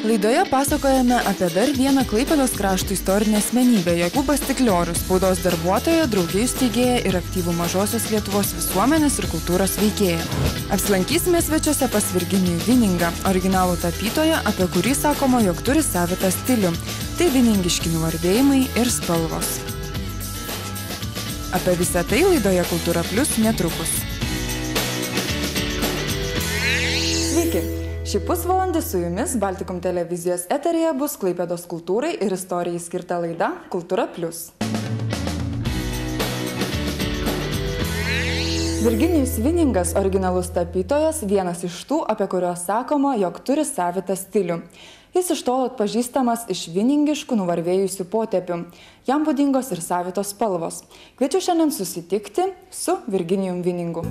Laidoje pasakojame apie dar vieną Klaipėdos krašto istorinę asmenybę Jokūbą Stikliorių, spaudos darbuotoją, draugijų steigėją ir aktyvų Mažosios Lietuvos visuomenės ir kultūros veikėją. Apsilankysime svečiuose pas Virginijų Viningą, originalų tapytoją, apie kurį sakoma, jog turi savitą stilių. Tai viningiškinių vardėjimai ir spalvos. Apie visą tai laidoje Kultūra Plius netrukus. Sveiki! Šį pusvalandį su jumis Baltikum televizijos eteryje bus Klaipėdos kultūrai ir istorijai skirta laida Kultūra Plius. Virginijus Viningas, originalus tapytojas, vienas iš tų, apie kuriuos sakoma, jog turi savitą stilių. Jis iš tolo atpažįstamas iš viningiškų nuvarvėjusių potėpių. Jam būdingos ir savitos spalvos. Kviečiu šiandien susitikti su Virginijum Viningu.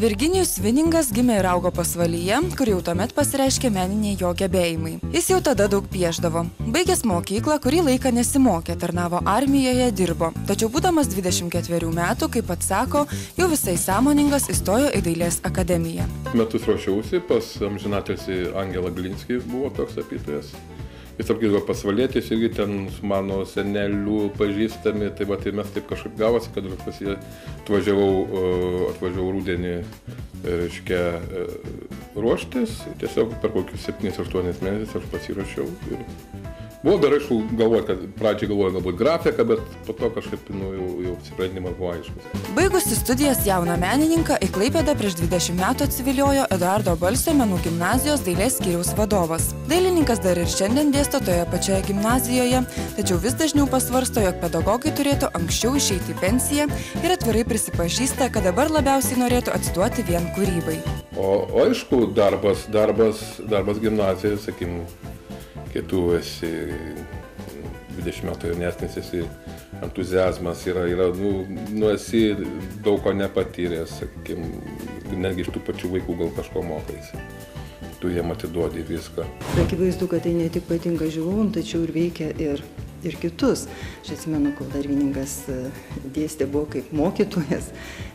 Virginijus Viningas gimė ir augo pasvalyje, kur jau tuomet pasireiškė meniniai jo gebėjimai. Jis jau tada daug piešdavo. Baigęs mokyklą, kurį laiką nesimokė, tarnavo armijoje, dirbo. Tačiau būdamas 24 metų, kaip pats sako, jau visai sąmoningas įstojo į Dailės akademiją. Metus ruošiausi, pas amžinatilsį Angelą Glinskį buvo toks tapytojas. Jis apgyvo pasvalietis irgi ten su mano senelių pažįstami, tai mes taip kažkaip gavosi, kad pas jį atvažiavau rudenį, reiškia, ruoštis, tiesiog per kokius 7-8 mėnesius aš pasiruošiau. Buvo dar aišku galvoti, kad pradžiai galvoju galbūt grafiką, bet po to kažkaip jau sprendimas buvo aiškus. Baigusi studijas jauną menininką į Klaipėdą prieš 20 metų atsiviliojo Eduardo Balsio menų gimnazijos dailės skyriaus vadovas. Dailininkas dar ir šiandien dėsto toje pačioje gimnazijoje, tačiau vis dažniau pasvarsto, jog pedagogai turėtų anksčiau išeiti į pensiją ir atvirai prisipažįsta, kad dabar labiausiai norėtų atsiduoti vien kūrybai. O aišku, darbas gimnazijoje, sakykim, kai tu esi 20 metų jaunesnis, esi entuziazmas, esi daug ko nepatyręs, sakykim, netgi iš tų pačių vaikų gal kažko mokaisi. Tu jiem atiduodi viską. Akivaizdu, kad tai ne tik patinka žiūrovam, tačiau ir veikia ir kitus. Aš atsimenu, kol dar Viningas dėstė, buvo kaip mokytojas.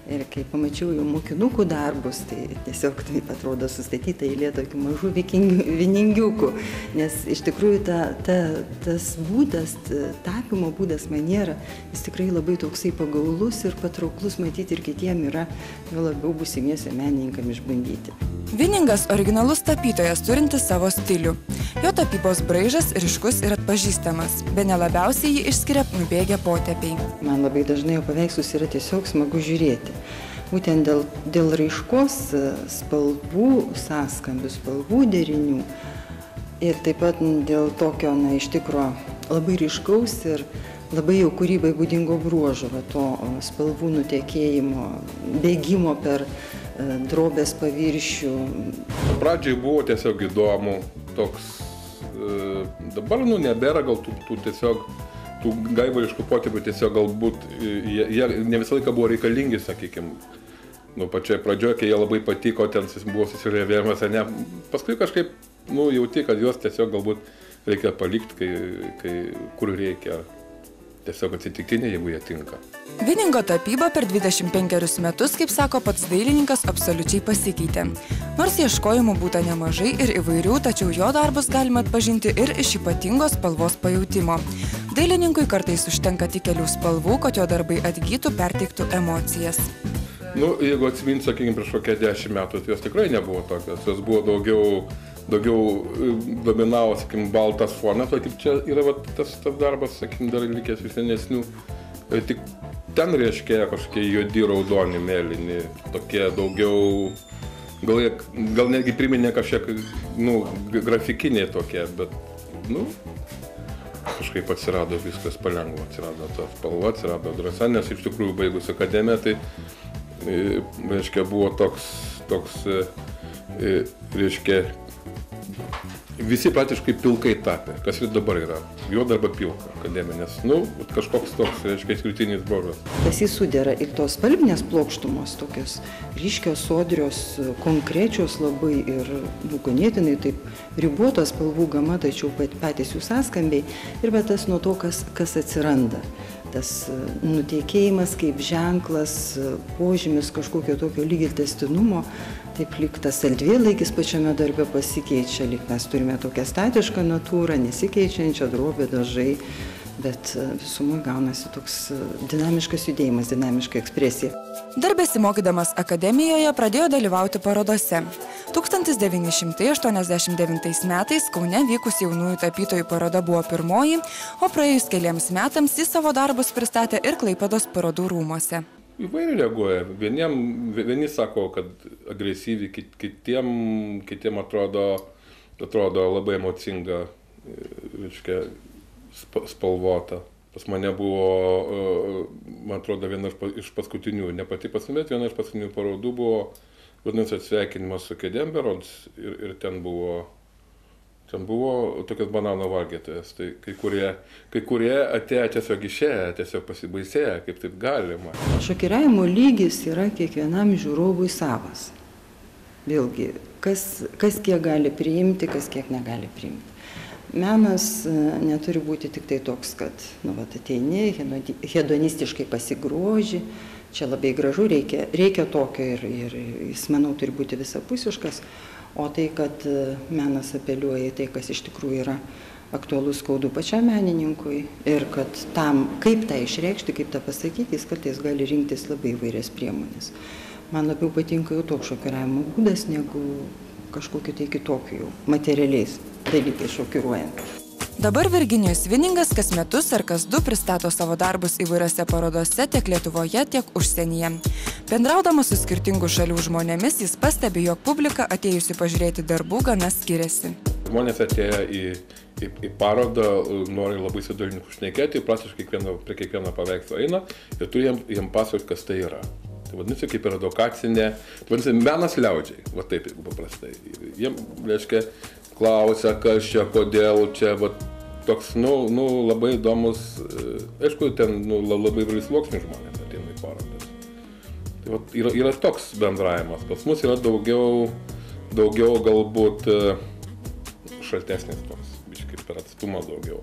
Ir kai pamačiau jų mokinukų darbus, tai tiesiog taip atrodo sustatyta eilė tokių mažų viningiukų. Nes iš tikrųjų tas būdas, tapymo būdas, maniera, jis tikrai labai toksai pagaulus ir patrauklus, matyti ir kitiem yra, jo labiau būsimiesiem menininkam išbandyti. Viningas originalus tapytojas turintis savo stilių. Jo tapybos braižas ryškus ir atpažįstamas. Bene labiausiai jį išskiria nubėgę potėpiai. Man labai dažnai jo paveikslus yra tiesiog smagu žiūrėti. Būtent dėl raiškos spalvų sąskambių, spalvų derinių ir taip pat dėl tokio, iš tikro, labai ryškaus ir labai jau kūrybai būdingo bruožo, to spalvų nutekėjimo, bėgimo per drobės paviršių. Pradžiai buvo tiesiog įdomu, toks, dabar nebėra gal tų tiesiog, tų gaivališkų potėpių tiesiog galbūt, jie ne visą laiką buvo reikalingi, sakykime. Pačioje pradžioje, kai jie labai patiko, ten buvo susirėvėjimas, paskui kažkaip jauti, kad juos tiesiog galbūt reikia palikti, kur reikia. Tiesiog atsitiktinė, jeigu jie tinka. Viningo tapyba per 25 metus, kaip sako pats dailininkas, absoliučiai pasikeitė. Nors ieškojimų būta nemažai ir įvairių, tačiau jo darbus galima atpažinti ir iš ypatingos spalvos pajautimo. Dailininkui kartais užtenka tik kelių spalvų, kad jo darbai atgytų, perteiktų emocijas. Jeigu atsimint, sakykime, prieš kokią 10 metų, tai jos tikrai nebuvo tokios. Jos buvo daugiau dominavo, sakykim, baltas fonas, o tik čia yra tas darbas, sakykim, dar likęs senesnių. Tik ten reiškia kažkokie juodi, raudoni, mėlyni, tokie daugiau, gal netgi priminė kažkiek, grafikiniai tokie, bet, kažkaip atsirado viskas palengva, atsirado ta spalva, atsirado drąsa, nes iš tikrųjų baigus akademiją, tai, reiškia, buvo toks, reiškia, visi praktiškai pilkai tapė, kas ir dabar yra. Juoda arba pilka akademinės. Kažkoks toks, reiškia, išskirtinis bruožas. Pas jį sudera ir tos spalvinės plokštumos, tokios ryškios, sodrios, konkrečios labai ir ganėtinai taip ribotos spalvų gama, tačiau patys jų sąskambiai ir tas nuo to, kas atsiranda. tas nuteikėjimas kaip ženklas, požymis kažkokio tokio lyg ir tęstinumo, taip lyg tas erdvėlaikis pačiame darbe pasikeičia, lyg mes turime tokią statišką natūrą, nesikeičiančią drobę, dažai, bet visumui gaunasi toks dinamiškas judėjimas, dinamiška ekspresija. Dar besimokydamas akademijoje pradėjo dalyvauti parodose. 1989 metais Kaune vykus jaunųjų tapytojų paroda buvo pirmoji, o praėjus keliems metams jis savo darbus pristatė ir Klaipėdos parodų rūmuose. Įvairiai reaguoja. Vieni sako, kad agresyviai, kitiem atrodo labai emocinga, reiškia, spalvota. Pas mane buvo, man atrodo, viena iš paskutinių, ne pati paskutinė, bet viena iš paskutinių parodų buvo, vadinasi, atsveikinimas su kėdėm berods, ir ten buvo tokias banano valgytojas. Tai kai kurie atėjo tiesiog išėję, tiesiog pasibaisėję, kaip taip galima. Šokiravimo lygis yra kiekvienam žiūrovui savas. Vėlgi, kas kiek gali priimti, kas kiek negali priimti. Menas neturi būti tik tai toks, kad ateini, hedonistiškai pasigroži, čia labai gražu, reikia tokio ir jis, manau, turi būti visapusiškas, o tai, kad menas apeliuoja į tai, kas iš tikrųjų yra aktualus skaudu pačiam menininkui ir kad tam, kaip tą išreikšti, kaip tą pasakyti, jis kartais gali rinktis labai įvairias priemonės. Man labiau patinka jau toks šokiravimo būdas, negu kažkokiu tai kitokiu jau materialiais dalykais šokiruojant. Dabar Virginijus Viningas kas metus ar kas du pristato savo darbus įvairiose parodose tiek Lietuvoje, tiek užsienyje. Bendraudamas su skirtingų šalių žmonėmis, jis pastebi, jog publika atėjusi pažiūrėti darbų gana skiriasi. Žmonės atėję į parodą nori labai su dalininku šnekėti, praktiškai prie kiekvieno paveikslo eina ir turi jiem pasakoti, kas tai yra. Tai vadinasi, kaip ir edukacinė, vadinasi, menas liaudžiai, va taip, jeigu paprastai. Jiem, reiškia, klausia, kas čia, kodėl čia, va toks, labai įdomus, aišku, ten labai įvairių sluoksnių žmonės ateina į parodas. Tai va, yra toks bendravimas, pas mus yra daugiau galbūt šaltesnis toks, biškai per atstumą daugiau.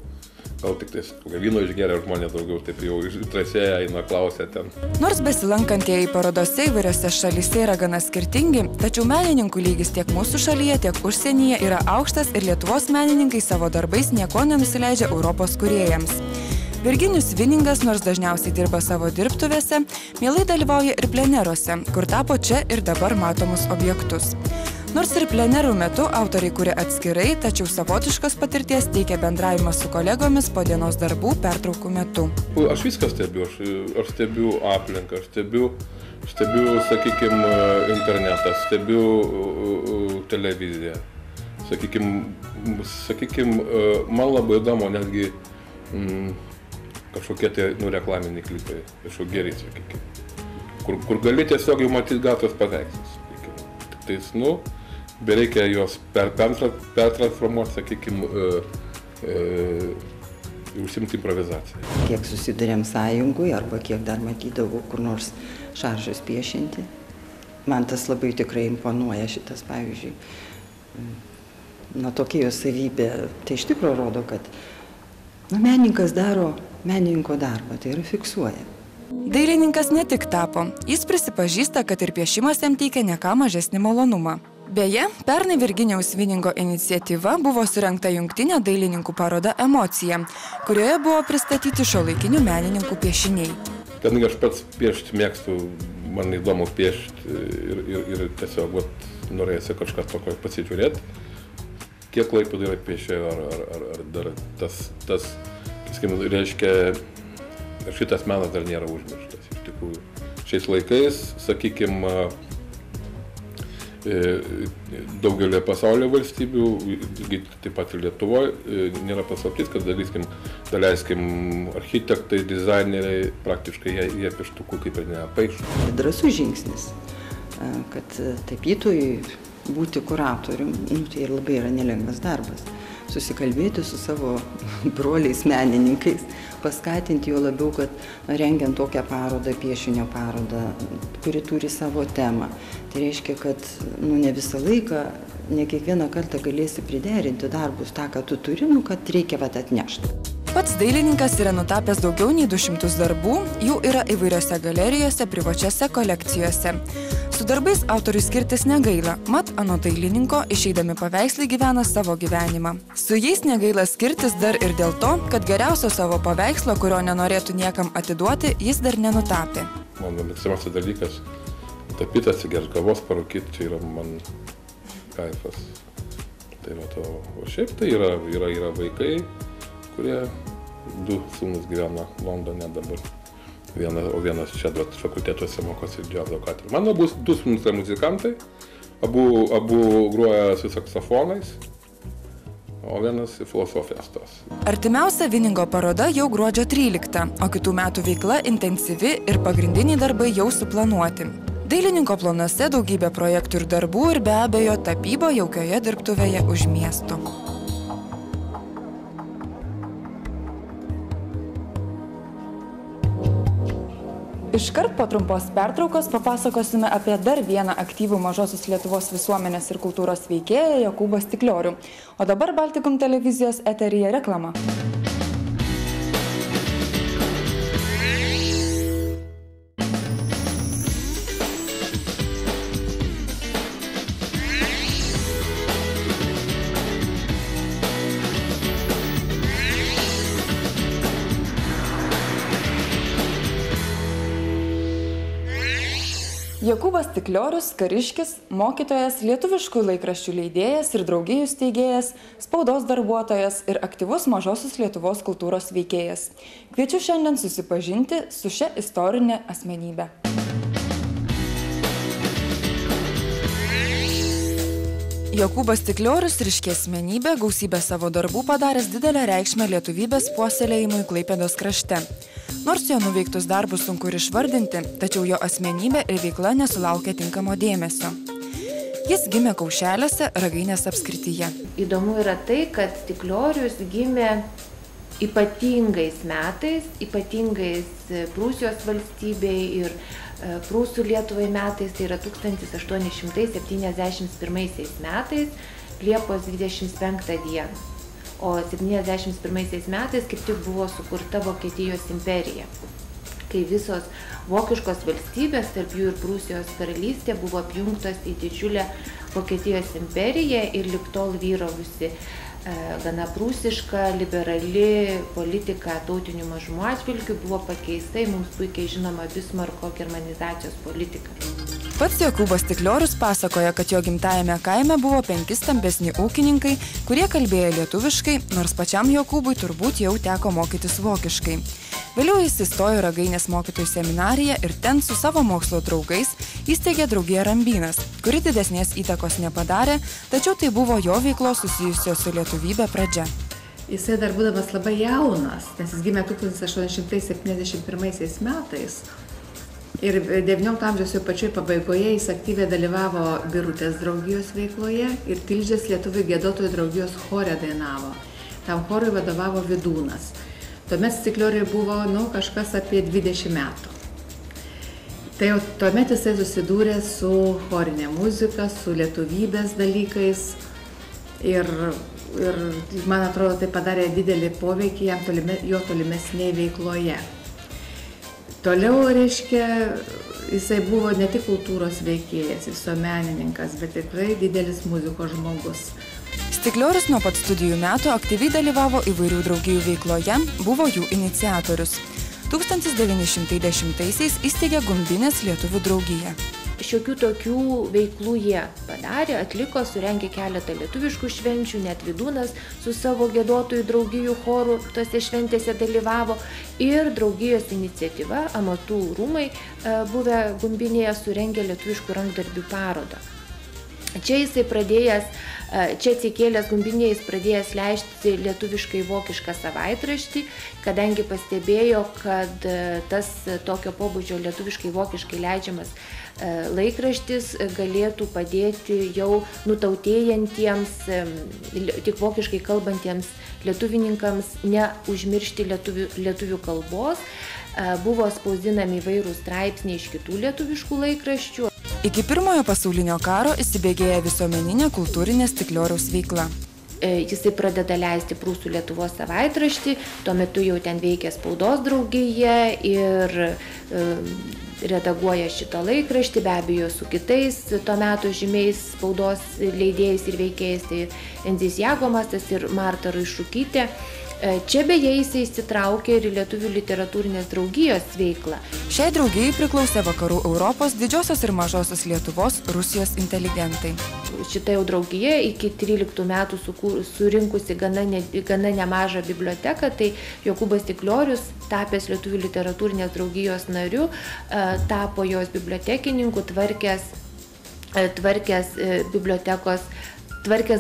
Gal tik tais vyno išgeria žmonės daugiau, taip jau drąsėja, eina klausia ten. Nors besilankantieji parodose įvairiose šalyse yra gana skirtingi, tačiau menininkų lygis tiek mūsų šalyje, tiek užsienyje yra aukštas ir Lietuvos menininkai savo darbais nieko nenusileidžia Europos kūrėjams. Virginijus Viningas, nors dažniausiai dirba savo dirbtuvėse, mielai dalyvauja ir pleneruose, kur tapo čia ir dabar matomus objektus. Nors ir plenerų metu autoriai kuria atskirai, tačiau savotiškos patirties teikia bendravimas su kolegomis po dienos darbų pertraukų metu. Aš viską stebiu, aš stebiu aplinką, aš stebiu, sakykime, internetą, stebiu televiziją. Sakykime, man labai įdomu netgi kažkokie tai reklaminiai klipai, kažkokie geri, sakykime, kur gali tiesiog jau matyti gatvės paveikslus, sakykime. Tik tais, bereikia juos pertransformuoti, sakykime, užsimti improvizaciją. Kiek susidurėm sąjungui, arba kiek dar matydavau kur nors šaržus piešinti, man tas labai tikrai imponuoja šitas, pavyzdžiui. Tokia jo savybė, tai iš tikrųjų rodo, kad menininkas daro menininko darbą, tai yra fiksuoja. Dailininkas ne tik tapo, jis prisipažįsta, kad ir piešimas jam teikia ne ką mažesnį malonumą. Beje, pernai Virginijaus Viningo iniciatyva buvo surengta jungtinė dailininkų paroda Emocija, kurioje buvo pristatyti šiuolaikinių menininkų piešiniai. Kadangi aš pats piešti mėgstu, man įdomu piešti ir tiesiog norėjusi kažką tokio pasižiūrėti, kiek Klaipėdoje yra piešėjų, ar dar tas, reiškia, šitas menas dar nėra užmirštas. Iš tikrųjų, šiais laikais, sakykime, daugelio pasaulio valstybių, taip pat ir Lietuvoje, nėra paslaptis, kad daleiskim architektai, dizaineriai, praktiškai jie pieštukų kaip ir nepaišo. Drąsus žingsnis, kad tapytojui būti kuratorium, tai labai yra nelengvas darbas. Susikalbėti su savo broliais menininkais, paskatinti jo labiau, kad rengiant tokią parodą, piešinio parodą, kuri turi savo temą. Tai reiškia, kad ne visą laiką, ne kiekvieną kartą galėsi priderinti darbus tą, ką tu turi, kad reikia atnešti. Pats dailininkas yra nutapęs daugiau nei 200 darbų, jų yra įvairiose galerijose, privačiose kolekcijose. Su darbais autoriui skirtis negaila, mat anot dailininko išeidami paveikslai gyvena savo gyvenimą. Su jais negaila skirtis dar ir dėl to, kad geriausio savo paveikslo, kurio nenorėtų niekam atiduoti, jis dar nenutapė. Mano mėgstamiausias dalykas - tapyti, atsigert kavos, parūkyti, čia yra man kaifas. Tai yra to, o šiaip tai yra vaikai, kurie 2 sūnus gyvena Londone dabar. O vienas čia fakultetuose mokosi džiazo katedroje. Mano bus 2 sūnus muzikantai, abu groja su saksofonais, o vienas į filosofijas stos. Artimiausia Viningo paroda jau gruodžio 13, o kitų metų veikla intensyvi ir pagrindiniai darbai jau suplanuoti. Dailininko planuose daugybė projektų ir darbų ir be abejo tapyba jaukioje dirbtuvėje už miesto. Iškart po trumpos pertraukos papasakosime apie dar vieną aktyvų Mažosios Lietuvos visuomenės ir kultūros veikėją Jokūbą Stikliorių. O dabar Baltikum televizijos eteryje reklama. Jokūbas Stikliorius, kariškis, mokytojas, lietuviškų laikraščių leidėjas ir draugijų steigėjas, spaudos darbuotojas ir aktyvus Mažosios Lietuvos kultūros veikėjas. Kviečiu šiandien susipažinti su šia istorinė asmenybė. Jokūbas Stikliorius ryški asmenybė, gausybę savo darbų padaręs didelę reikšmę lietuvybės puoselėjimui Klaipėdos krašte. Nors jo nuveiktus darbus sunku ir išvardinti, tačiau jo asmenybė ir veikla nesulaukė tinkamo dėmesio. Jis gimė Kaušeliuose, Ragainės apskrityje. Įdomu yra tai, kad Stikliorius gimė ypatingais metais, ypatingais Prūsijos valstybei ir Prūsų Lietuvai metais, tai yra 1871 metais, Liepos 25 dieną. O 71 metais kaip tik buvo sukurta Vokietijos imperija, kai visos vokiškos valstybės, tarp jų ir Prūsijos karalystė, buvo apjungtos į didžiulę Vokietijos imperiją ir lig tol vyravusi gana prūsiška, liberali politika tautinių mažumų atžvilgių buvo pakeista į mums puikiai žinoma Bismarko germanizacijos politika. Pats Jokūbas Stikliorius pasakoja, kad jo gimtajame kaime buvo 5 stambesni ūkininkai, kurie kalbėjo lietuviškai, nors pačiam Jokūbui turbūt jau teko mokytis vokiškai. Vėliau jis įstojo į Ragainės mokytojų seminariją ir ten su savo mokslo draugais įsteigė draugiją Rambynas, kuri didesnės įtakos nepadarė, tačiau tai buvo jo veiklos susijusios su lietuvybė pradžia. Jisai dar būdamas labai jaunas, nes jis gimė 1871 metais. Ir XIX amžiaus jau pačioj pabaigoje jis aktyviai dalyvavo Birutės draugijos veikloje ir Tilžės lietuvių giedotojų draugijos chore dainavo. Tam chorui vadovavo Vidūnas. Tuomet Stiklioriui buvo kažkas apie 20 metų. Tai jau tuomet jisai susidūrė su chorinė muzika, su lietuvybės dalykais ir man atrodo, tai padarė didelį poveikį jam jo tolimesnėje veikloje. Toliau, reiškia, jisai buvo ne tik kultūros veikėjas, visuomenininkas, bet tikrai didelis muzikos žmogus. Stikliorius nuo pat studijų metų aktyviai dalyvavo įvairių draugijų veikloje, buvo jų iniciatorius. 1910-aisiais įsteigė Gumbinės lietuvių draugiją. Šiokių tokių veiklų jie padarė, atliko, surengė keletą lietuviškų švenčių, net Vidūnas su savo giedotojų draugijų chorų tose šventėse dalyvavo ir draugijos iniciatyva Amatų rūmai buvę Gumbinėje surengė lietuviškų rankdarbių parodą. Čia atsikėlęs Gumbinėje jis pradėjęs leisti lietuviškai vokišką savaitraštį, kadangi pastebėjo, kad tas tokio pobūdžio lietuviškai vokiškai leidžiamas laikraštis galėtų padėti jau nutautėjantiems, tik vokiškai kalbantiems lietuvininkams neužmiršti lietuvių kalbos. Buvo spausdinami įvairūs straipsniai iš kitų lietuviškų laikraščių. Iki Pirmojo pasaulinio karo įsibėgėja visuomeninė kultūrinė Stiklioriaus veikla. jisai pradeda leisti Prūsų Lietuvos savaitraštį, tuo metu jau ten veikia spaudos draugija ir redaguoja šitą laikraštį, be abejo su kitais to meto žymiais spaudos leidėjais ir veikėjais, tai Enzys Jagomastas ir Marta Raišukytė. Čia beje jisai įsitraukė ir į Lietuvių literatūrinės draugijos veiklą. Šiai draugijai priklausė Vakarų Europos, Didžiosios ir Mažosios Lietuvos, Rusijos inteligentai. Šita jau draugija iki 13 metų surinkusi gana nemažą biblioteką, tai Jokūbas Stikliorius, tapęs Lietuvių literatūrinės draugijos nariu, tapo jos bibliotekininku, tvarkęs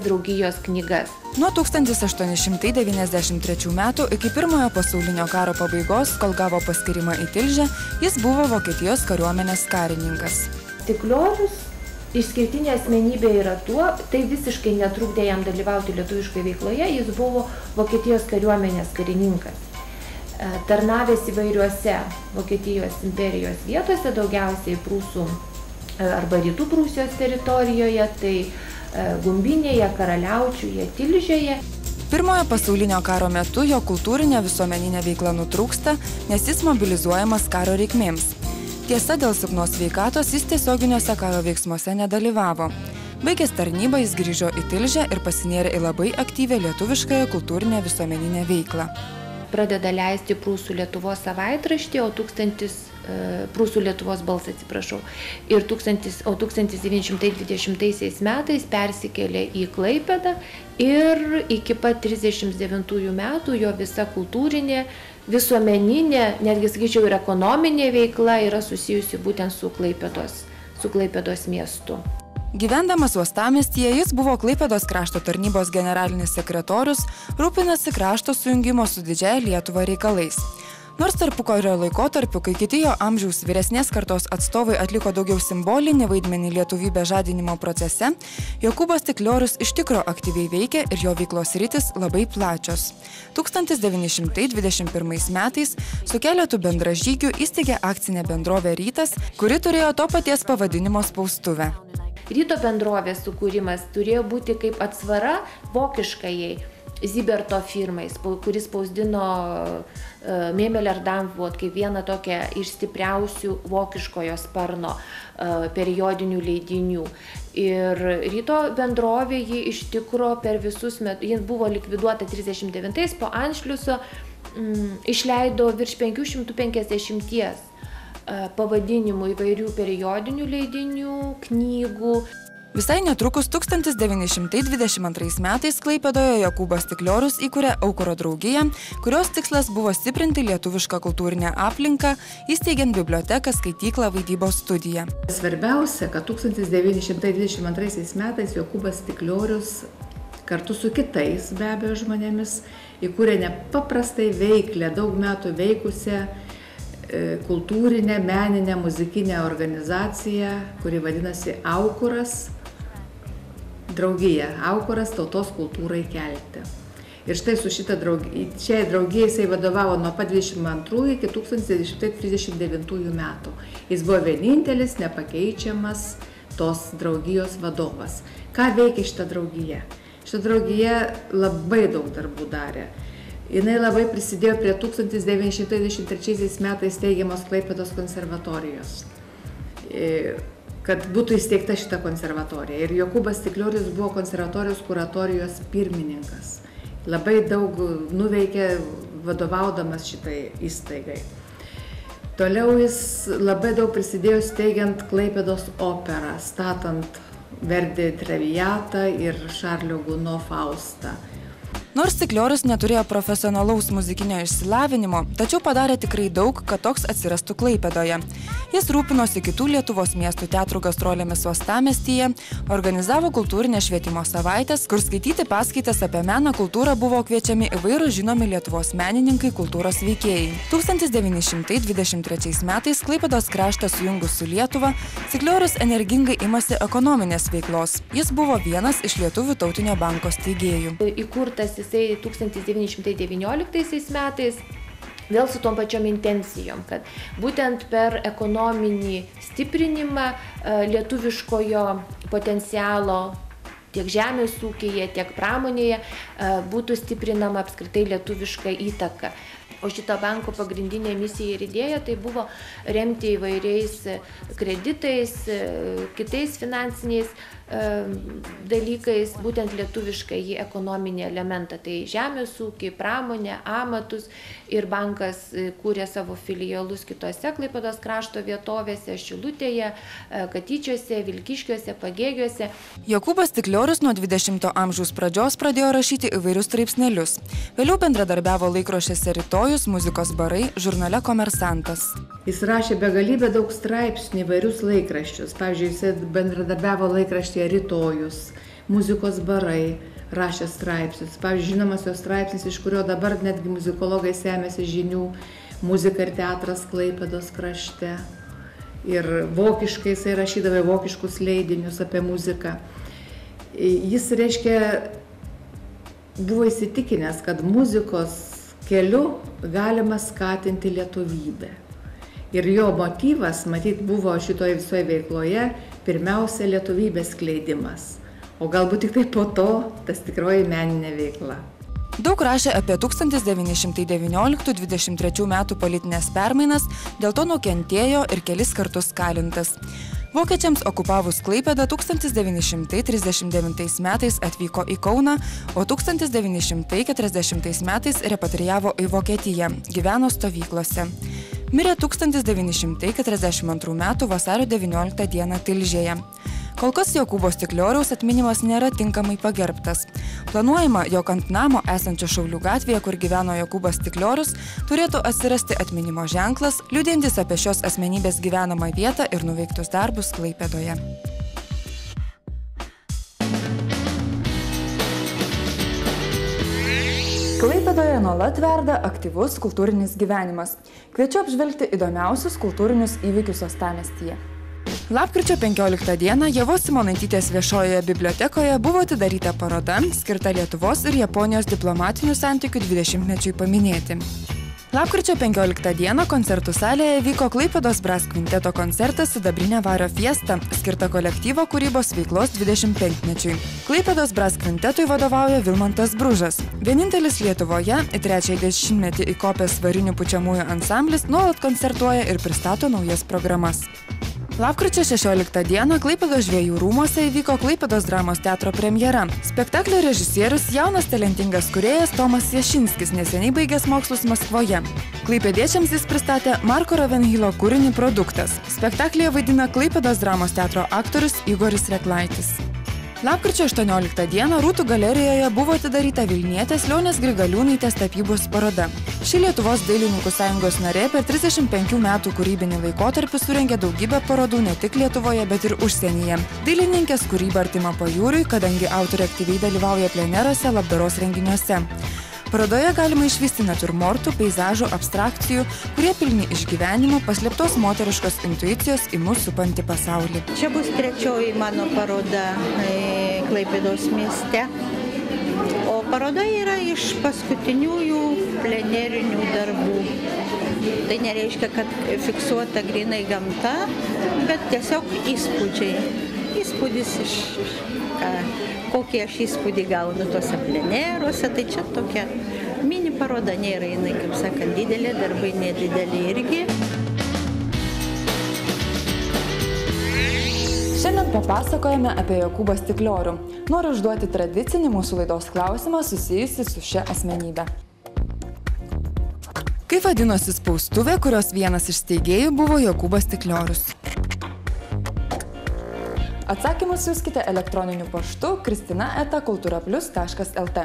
draugijos knygas. Nuo 1893 metų iki Pirmojo pasaulinio karo pabaigos, kol gavo paskyrimą į Tilžę, jis buvo Vokietijos kariuomenės karininkas. Stikliorius išskirtinė asmenybė yra tuo, tai visiškai netrukdė jam dalyvauti lietuviškai veikloje, jis buvo Vokietijos kariuomenės karininkas. Tarnavęs įvairiuose Vokietijos imperijos vietose, daugiausiai Prūsų arba Rytų Prūsijos teritorijoje, tai Gumbinėje, Karaliaučiuje, Tilžėje. Pirmojo pasaulinio karo metu jo kultūrinė visuomeninė veikla nutrūksta, nes jis mobilizuojamas karo reikmėms. Tiesa, dėl silpnos sveikatos jis tiesioginiuose karo veiksmuose nedalyvavo. Baigęs tarnybą jis grįžo į Tilžę ir pasinėrė į labai aktyvią lietuviškąją kultūrinę visuomeninę veiklą. Pradeda leisti Prūsų Lietuvos savaitraštį, Prūsų Lietuvos balsą, atsiprašau. Ir 1920 metais persikėlė į Klaipėdą ir iki pat 39 metų jo visa kultūrinė, visuomeninė, netgi sakyčiau ir ekonominė veikla yra susijusi būtent su Klaipėdos miestu. Gyvendamas uostamiestyje jis buvo Klaipėdos krašto tarnybos generalinis sekretorius, rūpinasi krašto sujungimo su Didžiąja Lietuva reikalais. Nors tarpukario laikotarpiu, kai kiti jo amžiaus vyresnės kartos atstovai atliko daugiau simbolinį vaidmenį lietuvybės žadinimo procese, Jokūbas Stikliorius iš tikro aktyviai veikia ir jo veiklos sritys labai plačios. 1921 metais su keletu bendražygių įsteigė akcinę bendrovę Rytas, kuri turėjo to paties pavadinimo spaustuvę. Ryto bendrovės sukūrimas turėjo būti kaip atsvara vokiškajai Ziberto firmai, kuris spausdino Memeler Dampfwort kaip vieną tokią iš stipriausių vokiškojo sparno periodinių leidinių. Ir Ryto bendrovė ji iš tikro per visus metus, ji buvo likviduota 39 po Anšliuso, išleido virš 550 pavadinimų įvairių periodinių leidinių, knygų. Visai netrukus 1922 metais Klaipėdoje Jokūbas Stikliorius įkūrė Aukuro draugiją, kurios tikslas buvo stiprinti lietuvišką kultūrinę aplinką, įsteigiant biblioteką, skaityklą, vaidybos studiją. Svarbiausia, kad 1922 metais Jokūbas Stikliorius kartu su kitais be abejo žmonėmis įkūrė nepaprastai veiklę, daug metų veikusią kultūrinę, meninę, muzikinę organizaciją, kuri vadinasi Aukuras draugija. Aukuras tautos kultūrai kelti. Ir štai su šiai draugijai jisai vadovavo nuo pat 22 iki 1939 metų. Jis buvo vienintelis, nepakeičiamas tos draugijos vadovas. Ką veikia šita draugija? Šita draugija labai daug darbų darė. Jinai labai prisidėjo prie 1923 metais steigiamos Klaipėdos konservatorijos, kad būtų įsteigta šita konservatorija. Ir Jokūbas Stikliorius buvo konservatorijos kuratorijos pirmininkas. Labai daug nuveikė vadovaudamas šitai įstaigai. Toliau jis labai daug prisidėjo steigiant Klaipėdos operą, statant Verdi Traviatą ir Šarlio Guno Faustą. Nors Stikliorius neturėjo profesionalaus muzikinio išsilavinimo, tačiau padarė tikrai daug, kad toks atsirastų Klaipėdoje. Jis rūpinosi kitų Lietuvos miestų teatrų gastrolėmis uostamiestyje, organizavo kultūrinę švietimo savaitės, kur skaityti paskaitas apie meną kultūrą buvo kviečiami įvairūs žinomi Lietuvos menininkai, kultūros veikėjai. 1923 metais Klaipėdos kraštą sujungus su Lietuva, Stikliorius energingai imasi ekonominės veiklos. Jis buvo vienas iš Lietuvių tautinio banko steigėjų. Įkurtas jisai 1919 metais vėl su tom pačiom intencijom, kad būtent per ekonominį stiprinimą lietuviškojo potencialo tiek žemės ūkyje, tiek pramonėje būtų stiprinama apskritai lietuviška įtaka. O šito banko pagrindinė misija ir idėja tai buvo remti įvairiais kreditais, kitais finansiniais dalykais, būtent lietuviškai į ekonominį elementą. Tai žemės ūkį, pramonę, amatus ir bankas kūrė savo filialus kitose Klaipėdos krašto vietovėse, Šilutėje, Katyčiuose, Vilkiškiuose, Pagėgiuose. Jokūbas Stikliorius nuo 20-ojo amžiaus pradžios pradėjo rašyti įvairius straipsnelius. Vėliau bendradarbiavo laikraščiuose Rytojus, Muzikos barai, žurnale Komersantas. Jis rašė begalybę daug straipsnių įvairius laikraščius. Pavyzdžiui, jis bendradarbiavo laikraštyje Rytojus, Muzikos barai, rašė straipsnius. Pavyzdžiui, žinomas jo straipsnis, iš kurio dabar netgi muzikologai semėsi žinių, Muzika ir teatras Klaipėdos krašte. Ir vokiškai jisai rašydavo vokiškus leidinius apie muziką. Jis, reiškia, buvo įsitikinęs, kad muzikos keliu galima skatinti lietuvybę. Ir jo motyvas, matyt, buvo šitoje visoje veikloje pirmiausia lietuvybės skleidimas. O galbūt tik tai po to tas tikroji meninė veikla. Daug rašė apie 1919-23 metų politinės permainas, dėl to nukentėjo ir kelis kartus kalintas. Vokiečiams okupavus Klaipėdą 1939 metais atvyko į Kauną, o 1940 metais repatrijavo į Vokietiją, gyveno stovyklose. Mirė 1942 metų vasario 19 dieną Tilžėje. Kol kas Jokūbo Stiklioriaus atminimas nėra tinkamai pagerbtas. Planuojama, jog ant namo esančio Šaulių gatvėje, kur gyveno Jokūbas Stikliorius, turėtų atsirasti atminimo ženklas, liudijantis apie šios asmenybės gyvenamą vietą ir nuveiktus darbus Klaipėdoje. Klaipėdoje nuolat verda aktyvus kultūrinis gyvenimas. Kviečiu apžvelgti įdomiausius kultūrinius įvykius uostamiestyje. Lapkričio 15 dieną Ievos Simonaitytės viešojoje bibliotekoje buvo atidaryta paroda, skirta Lietuvos ir Japonijos diplomatinių santykių 20-mečiui paminėti. Lapkričio 15 dieną koncertų salėje vyko Klaipėdos Brass Kvinteto koncertas Sidabrinė vario fiesta, skirta kolektyvo kūrybos veiklos 25-mečiui. Klaipėdos Brass Kvintetui vadovauja Vilmantas Bružas. Vienintelis Lietuvoje į 3-ąjį dešimtmetį įkopęs varinių pučiamųjų ansamblis nuolat koncertuoja ir pristato naujas programas. Lapkričio 16 dieną Klaipėdos Žvejų rūmuose įvyko Klaipėdos dramos teatro premjera. Spektaklio režisierius jaunas talentingas kūrėjas Tomas Jašinskis, neseniai baigęs mokslus Maskvoje. Klaipėdiečiams jis pristatė Marko Ravenhilo kūrinį Produktas. Spektaklyje vaidina Klaipėdos dramos teatro aktorius Igoris Reklaitis. Lapkričio 18 dieną Rūtų galerijoje buvo atidaryta Vilnietės Lionės Grigaliūnaitės tapybos paroda. Ši Lietuvos dailininkų sąjungos narė per 35 metų kūrybinį laikotarpį surengė daugybę parodų ne tik Lietuvoje, bet ir užsienyje. Dailininkės kūryba artima pajūriui, kadangi autorė aktyviai dalyvauja pleneruose, labdaros renginiuose. Parodoje galima išvysti natiurmortų, peizažų, abstrakcijų, kurie pilni išgyvenimų, paslėptos moteriškos intuicijos į mus supantį pasaulį. Čia bus trečioji mano paroda Klaipėdos mieste. O paroda yra iš paskutiniųjų plenerinių darbų. Tai nereiškia, kad fiksuota grinai gamta, bet tiesiog įspūdžiai. Įspūdis iš kokį aš įspūdį gaunu tuose pleneruose, tai čia tokia mini paroda, nėra jinai, kaip sakant, didelė, darbai nedideli irgi. Šiandien papasakojame apie Jokūbą Stikliorių. Noriu užduoti tradicinį mūsų laidos klausimą susijusi su šia asmenybe. Kaip vadinosi spaustuvė, kurios vienas iš steigėjų buvo Jokūbas Stikliorius? Atsakymus siųskite elektroniniu paštu kristina@kulturaplius.lt.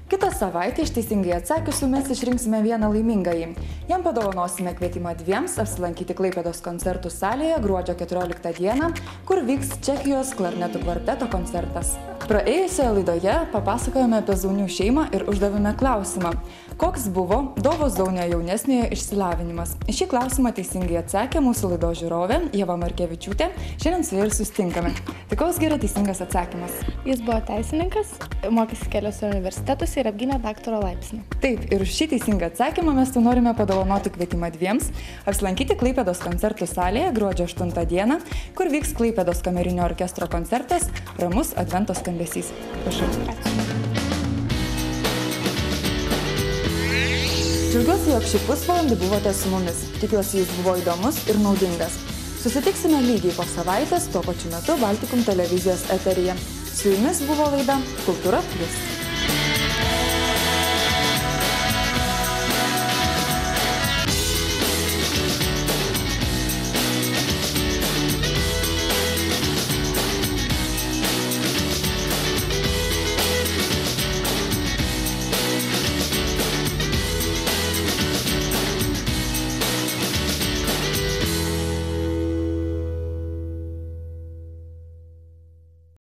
Kitą savaitę iš teisingai atsakiusių mes išrinksime vieną laimingąjį. Jam padovanosime kvietimą dviems apsilankyti Klaipėdos koncertų salėje gruodžio 14 dieną, kur vyks Čekijos klarnetų kvarteto koncertas. Praėjusioje laidoje papasakojome apie Zaunių šeimą ir uždavėme klausimą, koks buvo Dovo Zaunio jaunesniojo išsilavinimas. Į šį klausimą teisingai atsakė mūsų laidos žiūrovė Ieva Markevičiūtė. Šiandien su ja ir susitinkame. Tai koks yra teisingas atsakymas? Jis buvo teisininkas, mokėsi keliose universitetuose ir apgynė daktaro laipsnį. Taip, ir už šį teisingą atsakymą mes tu norime padovanoti kvietimą dviems apsilankyti Klaipėdos koncertų salėje gruodžio 8 dieną, kur vyks Klaipėdos kamerinio orkestro koncertas Ramus Advento skambesys. skambesys. Prašau. Džiaugiuosi, jog šį pusvalandį buvote su mumis. Tikiuosi, jis buvo įdomus ir naudingas. Susitiksime lygiai po savaitės tuo pačiu metu Baltikum televizijos eteryje. Su jumis buvo laida Kultūra Plus.